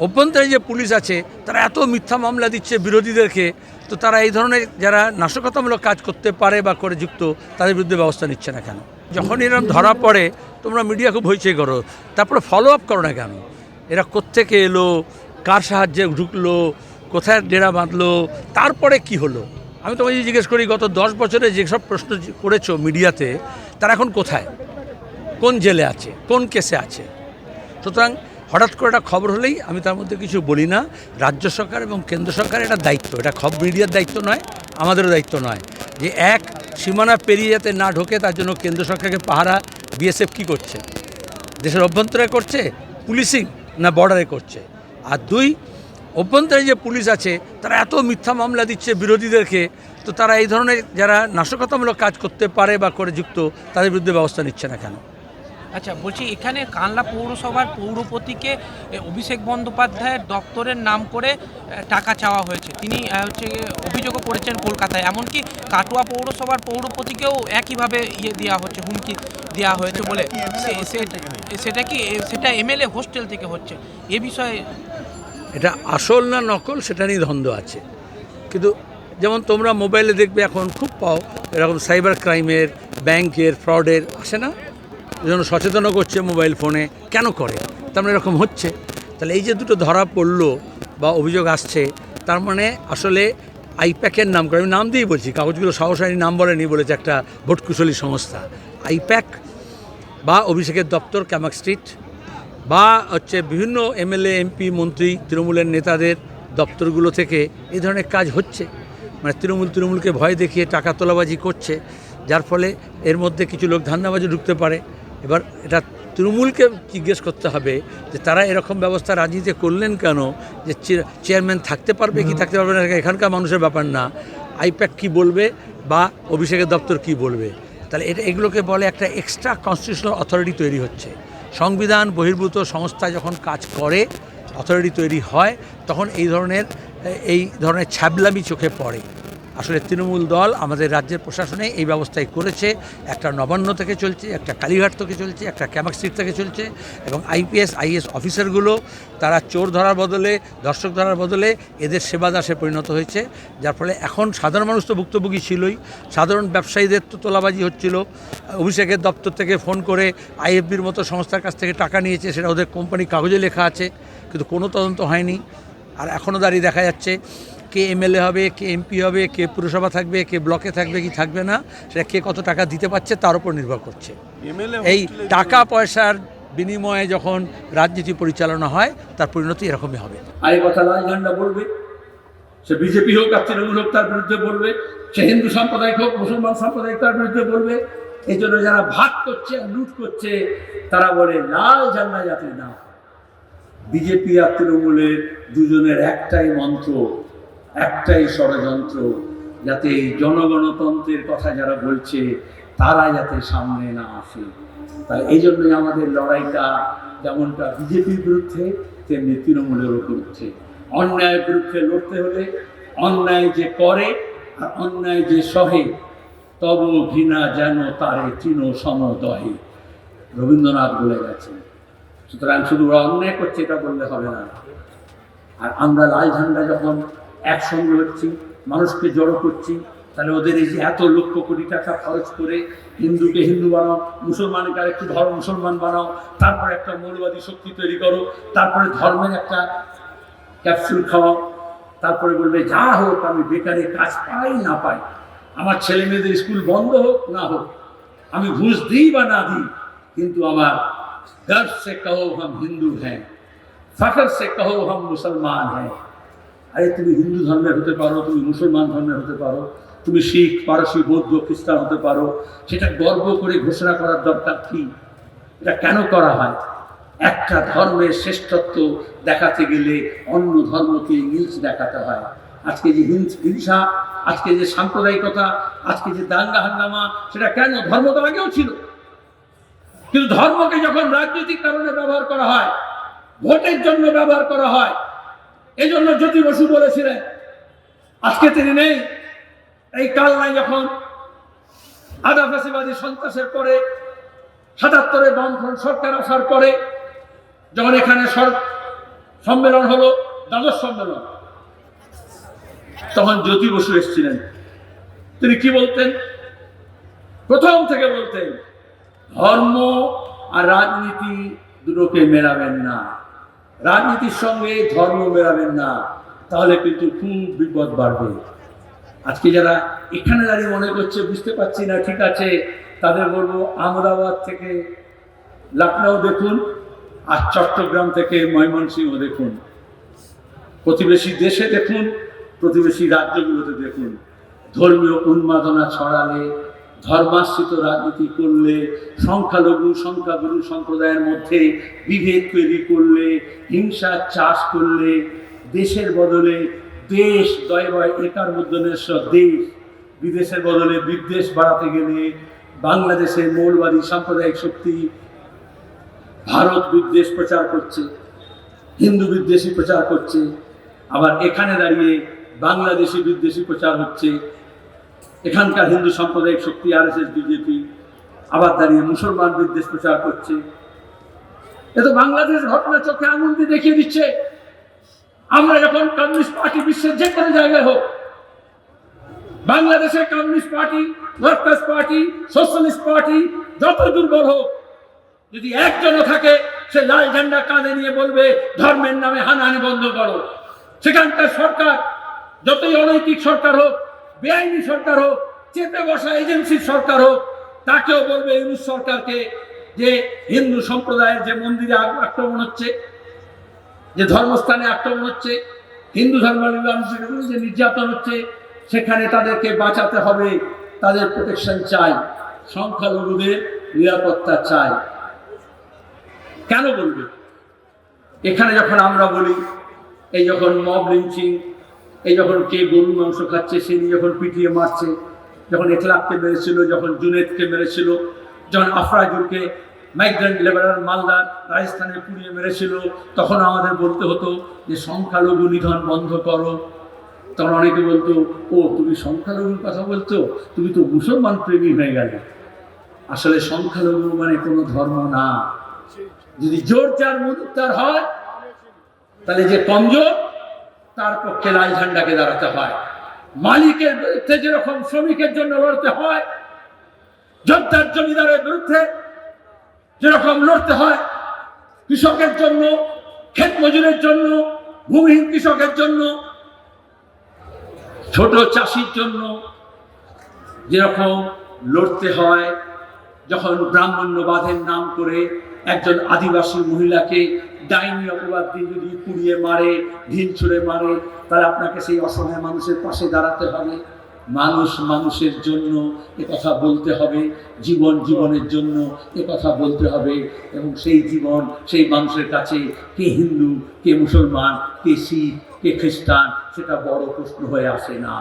অভ্যন্তরে যে পুলিশ আছে তারা এত মিথ্যা মামলা দিচ্ছে বিরোধীদেরকে, তো তারা এই ধরনের যারা নাশকতামূলক কাজ করতে পারে বা করে যুক্ত তাদের বিরুদ্ধে ব্যবস্থা নিচ্ছে না কেন? যখন এরকম ধরা পড়ে তোমরা মিডিয়া খুব হইচই করো, তারপরে ফলো আপ করো না কেন? এরা কোত্থেকে এলো, কার সাহায্যে ঢুকলো, কোথায় ডেরা বাঁধলো, তারপরে কি হলো? আমি তোমাকে জিজ্ঞেস করি, গত 10 বছরে যেসব প্রশ্ন করেছো মিডিয়াতে, তারা এখন কোথায়, কোন জেলে আছে, কোন কেসে আছে? সুতরাং হঠাৎ করে একটা খবর হলেই আমি তার মধ্যে কিছু বলি না। রাজ্য সরকার এবং কেন্দ্র সরকারের এটা দায়িত্ব, এটা খবর মিডিয়ার দায়িত্ব নয়, আমাদেরও দায়িত্ব নয়, যে এক সীমানা পেরিয়ে যাতে না ঢোকে তার জন্য কেন্দ্র সরকারকে পাহারা বিএসএফ কী করছে, দেশের অভ্যন্তরে করছে পুলিশিং না বর্ডারে করছে? আর দুই, অভ্যন্তরে যে পুলিশ আছে তারা এত মিথ্যা মামলা দিচ্ছে বিরোধীদেরকে, তো তারা এই ধরনের যারা নাশকতামূলক কাজ করতে পারে বা করে যুক্ত তাদের বিরুদ্ধে ব্যবস্থা নিচ্ছে না কেন? আচ্ছা, বলছি এখানে কানলা পৌরসভার পৌরপতিকে অভিষেক বন্দ্যোপাধ্যায়ের দপ্তরের নাম করে টাকা চাওয়া হয়েছে। তিনি অভিযোগও করেছেন কলকাতায়। এমনকি কাটোয়া পৌরসভার পৌরপতিকেও একইভাবে দেওয়া হচ্ছে, হুমকি দেওয়া হয়েছে বলে। সেটা এমএলএ হোস্টেল থেকে হচ্ছে। এ বিষয়ে এটা আসল না নকল সেটা নিয়ে দ্বন্দ্ব আছে, কিন্তু যেমন তোমরা মোবাইলে দেখবে এখন খুব পাও এরকম সাইবার ক্রাইমের, ব্যাংকের, ফ্রডের আসে না? এজন্য সচেতনও করছে মোবাইল ফোনে, কেন করে? তার মানে এরকম হচ্ছে। তাহলে এই যে দুটো ধরা পড়লো বা অভিযোগ আসছে, তার মানে আসলে আইপ্যাকের নাম করে, আমি নাম দিয়েই বলছি, কাগজগুলো সাহসারী নাম বলেনি, বলেছে একটা ভোটকুশলী সংস্থা, আইপ্যাক বা অভিষেকের দপ্তর ক্যামাক স্ট্রিট বা হচ্ছে বিভিন্ন এমএলএ, এমপি, মন্ত্রী, তৃণমূলের নেতাদের দপ্তরগুলো থেকে এই ধরনের কাজ হচ্ছে। মানে তৃণমূলকে ভয় দেখিয়ে টাকা তোলাবাজি করছে, যার ফলে এর মধ্যে কিছু লোক ধান্দাবাজি ঢুকতে পারে। এবার এটা তৃণমূলকে জিজ্ঞেস করতে হবে যে তারা এরকম ব্যবস্থা রাজনীতিতে করলেন কেন, যে চেয়ারম্যান থাকতে পারবে কি থাকতে পারবে না এখানকার মানুষের ব্যাপার না, আইপ্যাক কি বলবে বা অভিষেকের দপ্তর কি বলবে। তাহলে এগুলোকে বলে একটা এক্সট্রা কনস্টিটিউশনাল অথরিটি তৈরি হচ্ছে। সংবিধান বহির্ভূত সংস্থা যখন কাজ করে, অথরিটি তৈরি হয়, তখন এই ধরনের ছ্যাবলামি চোখে পড়ে। আসলে তৃণমূল দল আমাদের রাজ্যের প্রশাসনে এই ব্যবস্থাই করেছে। একটা নবান্ন থেকে চলছে, একটা কালীঘাট থেকে চলছে, একটা ক্যামাক স্ট্রিট থেকে চলছে, এবং আইপিএস আইএস অফিসারগুলো তারা চোর ধরার বদলে, দর্শক ধরার বদলে এদের সেবা দাসে পরিণত হয়েছে। যার ফলে এখন সাধারণ মানুষ তো ভুক্তভোগী ছিলই, সাধারণ ব্যবসায়ীদের তো তোলাবাজি হচ্ছিল। অভিষেকের দপ্তর থেকে ফোন করে আইএফবির মতো সংস্থার কাছ থেকে টাকা নিয়েছে, সেটা ওদের কোম্পানির কাগজে লেখা আছে, কিন্তু কোনো তদন্ত হয়নি। আর এখনও দাঁড়িয়ে দেখা যাচ্ছে কে এমএলএ হবে, কে এমপি হবে, কে পুরসভা থাকবে, কে ব্লকে থাকবে কি থাকবে না, সেটা কে কত টাকা দিতে পারছে তার উপর নির্ভর করছে। এই টাকা পয়সার বিনিময়ে যখন রাজনীতি পরিচালনা হয় তার পরিণতি এরকমই হবে। আর এই কথা লাল ঝান্ডা বলবে, সে বিজেপি হোক আর তৃণমূল হোক তার বিরুদ্ধে বলবে, সে হিন্দু সাম্প্রদায়িক হোক মুসলমান সাম্প্রদায়িক তার বিরুদ্ধে বলবে। এই জন্য যারা ভাগ করছে, লুট করছে, তারা বলে লাল ঝান্ডা যাতে না। বিজেপি আর তৃণমূলের দুজনের একটাই মন্ত্র, একটাই ষড়যন্ত্র, যাতে এই জনগণতন্ত্রের কথা যারা বলছে তারা যাতে সামনে না আসে। তাই এই জন্যই আমাদের লড়াইটা যেমনটা বিজেপির বিরুদ্ধে, তেমনি তৃণমূলেরও বিরুদ্ধে। অন্যায়ের বিরুদ্ধে লড়তে হলে অন্যায় যে করে আর অন্যায় যে সহে, তব ঘৃণা যেন তারে তৃণ সমদহে, রবীন্দ্রনাথ বলে গেছেন। সুতরাং শুধু ওরা অন্যায় করছে এটা বললে হবে না। আর আমরা লাল ঝান্ডা যখন একসঙ্গে হচ্ছি, মানুষকে জড়ো করছি, তাহলে ওদের এই যে এত লক্ষ কোটি টাকা খরচ করে হিন্দুকে হিন্দু বানাও, মুসলমানকে আরেকটু ধর্ম মুসলমান বানাও, তারপরে একটা মৌলবাদী শক্তি তৈরি করো, তারপরে ধর্মের একটা ক্যাপসুল খাওয়াও, তারপরে বলবে যা হোক আমি বেকারে কাজ পাই না পাই, আমার ছেলে মেয়েদের স্কুল বন্ধ হোক না হোক, আমি ঘুষ দিই বা না দিই, কিন্তু আমার गर्व से कहो हम हिंदू हैं, फख्र से कहो हम मुसलमान हैं। अरे তুমি হিন্দু ধর্মের হতে পারো, তুমি মুসলমান ধর্মের হতে পারো, তুমি শিখ, পারসি, বৌদ্ধ, খ্রিস্টান হতে পারো, সেটা গর্ব করে ঘোষণা করার দরকার কি? এটা কেন করা হয়? একটা ধর্মের শ্রেষ্ঠত্ব দেখাতে গেলে অন্য ধর্মকে নিচ দেখাতে হয়। আজকে যে হিংসা, আজকে যে সাম্প্রদায়িকতা, আজকে যে দাঙ্গা হাঙ্গামা, সেটা কেন? ধর্ম তো আগেও ছিল, কিন্তু ধর্মকে যখন রাজনৈতিক কারণে ব্যবহার করা হয়, ভোটের জন্য ব্যবহার করা হয়, এই জন্য জ্যোতি বসু বলেছিলেন, আজকে তিনি নেই, এই কালনায় যখন আধা ফাঁসিবাদী সন্ত্রাসের পরে 77-এ বামফ্রন্ট সরকার আসার পরে যখন এখানে সম্মেলন হলো, দ্বাদশ সম্মেলন, তখন জ্যোতি বসু এসেছিলেন। তিনি কি বলতেন? প্রথম থেকে বলতেন, ধর্ম আর রাজনীতি দুটোকে মেলাবেন না, রাজনীতির সঙ্গে ধর্ম মেলাবেন না, তাহলে কিন্তু খুব বিপদ বাড়বে। আজকে যারা এখানে দাঁড়িয়ে মনে করছে বুঝতে পারছি না, ঠিক আছে, তাদের বলবো আহমেদাবাদ থেকে লখনউ দেখুন, আর চট্টগ্রাম থেকে ময়মনসিংহ দেখুন, প্রতিবেশী দেশে দেখুন, প্রতিবেশী রাজ্যগুলোতে দেখুন, ধর্মীয় উন্মাদনা ছড়ালে, ধর্মাশ্রিত রাজনীতি করলে, সংখ্যালঘু সংখ্যাগুরু সম্প্রদায়ের মধ্যে বিভেদ তৈরি করলে, হিংসার চাষ করলে, দেশের বদলে দেশ, দয় বয় একার মধ্যনেশ্বর দেশ, বিদেশের বদলে বিদ্বেষ বাড়াতে গেলে বাংলাদেশের মৌলবাদী সাম্প্রদায়িক শক্তি ভারত বিদ্বেষ প্রচার করছে, হিন্দু বিদ্বেষী প্রচার করছে, আবার এখানে দাঁড়িয়ে বাংলাদেশি বিদ্বেষী প্রচার হচ্ছে। এখানকার হিন্দু সাম্প্রদায়িক শক্তি আরএসএস বিজেপি আবার দাঁড়িয়ে মুসলমান বিদ্বেষ প্রচার করছে। এ তো বাংলাদেশ ঘটনা চোখে আঙুল দিয়ে দেখিয়ে দিচ্ছে। আমরা যখন কমিউনিস্ট পার্টি বিশ্বের যে কোনো জায়গায় হোক, বাংলাদেশের communist party, workers party, socialist party যত দুর্বল হোক, যদি একজনও থাকে সে লাল ঝান্ডা কাঁধে নিয়ে বলবে ধর্মের নামে হানাহানি বন্ধ করো। সেখানকার সরকার যতই অনৈতিক সরকার হোক, বেআইনি সরকার হোক, চেপে বসা এজেন্সির সরকার হোক, তাকেও বলবে ইউনুস সরকারকে যে হিন্দু সম্প্রদায়ের যে মন্দিরে আক্রমণ হচ্ছে, যে ধর্মস্থানে আক্রমণ হচ্ছে, হিন্দু ধর্মাবলম্বীদের যে নির্যাতন হচ্ছে, সেখানে তাদেরকে বাঁচাতে হবে, তাদের প্রোটেকশন চাই, সংখ্যালঘুদের নিরাপত্তা চাই। কেন বলবে? এখানে যখন আমরা বলি, এই যখন মব লিঞ্চিং, এই যখন কে গরু মাংস খাচ্ছে সে নিয়ে যখন পিটিয়ে মারছে, যখন একলাখকে মেরেছিল, যখন জুনেদকে মেরেছিল, যখন আফরাজুলকে মাইগ্রেন্ট লেবারার মালদার রাজস্থানে পুড়িয়ে মেরেছিল, তখন আমাদের বলতে হতো যে সংখ্যালঘু নিধন বন্ধ করো। তখন অনেকে বলতো, ও তুমি সংখ্যালঘুর কথা বলছো, তুমি তো মুসলমান প্রেমী হয়ে গেলে। আসলে সংখ্যালঘু মানে কোনো ধর্ম না। যদি জোর যার মুক্তার হয়, তাহলে যে কমজোর তার পক্ষে লাল ঝান্ডাকে দাঁড়াতে হয়। মালিকের বিরুদ্ধে যেরকম শ্রমিকের জন্য লড়তে হয়, যোদ্ধার জমিদারের বিরুদ্ধে যেরকম লড়তে হয়, কৃষকের জন্য, ক্ষেত মজুরের জন্য, ভূমিহীন কৃষকের জন্য, ছোট চাষির জন্য যেরকম লড়তে হয়, যখন ব্রাহ্মণ্যবাদের নাম করে একজন আদিবাসী মহিলাকে ডাইনি অপবাদ দিয়ে যদি পুড়িয়ে মারে, ঢিল ছুঁড়ে মারে, তাহলে আপনাকে সেই অসহায় মানুষের পাশে দাঁড়াতে হবে। মানুষ মানুষের জন্য এ কথা বলতে হবে, জীবন জীবনের জন্য এ কথা বলতে হবে, এবং সেই জীবন সেই মানুষের কাছে কে হিন্দু, কে মুসলমান, কে শিখ, কে খ্রিস্টান, সেটা বড় প্রশ্ন হয়ে আসে না।